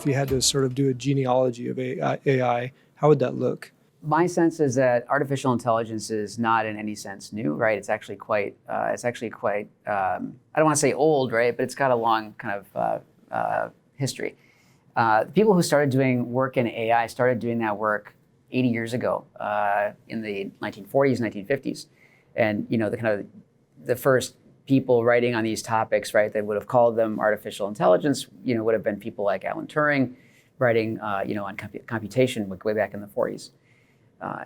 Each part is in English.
if you had to sort of do a genealogy of AI, how would that look? My sense is that artificial intelligence is not in any sense new, right? It's actually quite, I don't want to say old, right? But it's got a long kind of history. The people who started doing work in AI started doing that work 80 years ago in the 1940s, 1950s. And, you know, the first people writing on these topics, right, that would have called them artificial intelligence, you know, would have been people like Alan Turing writing, you know, on computation way back in the 40s.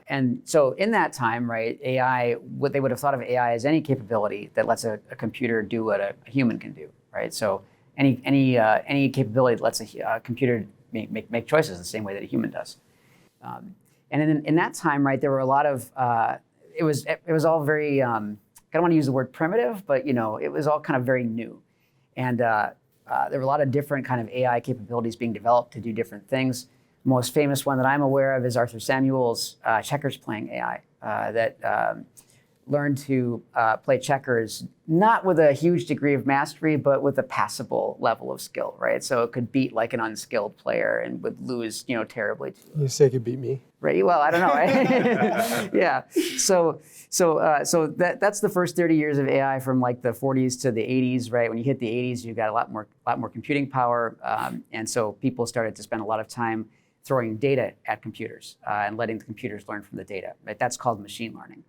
And so in that time, right, AI, what they would have thought of AI as any capability that lets a computer do what a human can do, right? So any capability that lets a computer make choices the same way that a human does. And in that time, right, there were a lot of, it was all very, I don't want to use the word primitive, but, you know, it was all kind of very new. And there were a lot of different kind of AI capabilities being developed to do different things. Most famous one that I'm aware of is Arthur Samuel's checkers playing AI that learned to play checkers, not with a huge degree of mastery, but with a passable level of skill, right? So it could beat like an unskilled player and would lose, you know, terribly. You say it could beat me? Right. Well, I don't know. Right? Yeah. So that's the first 30 years of AI from like the 40s to the 80s, right? When you hit the 80s, you got a lot more computing power, and so people started to spend a lot of time throwing data at computers and letting the computers learn from the data. Right? That's called machine learning.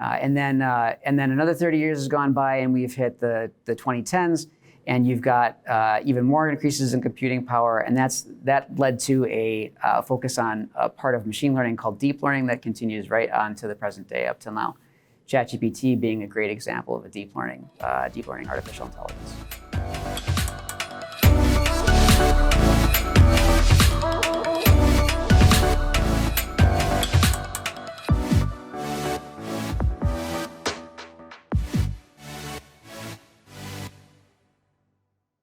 And then another 30 years has gone by, and we've hit the 2010s, and you've got even more increases in computing power, and that led to a focus on a part of machine learning called deep learning that continues right on to the present day up till now. ChatGPT being a great example of a deep learning artificial intelligence.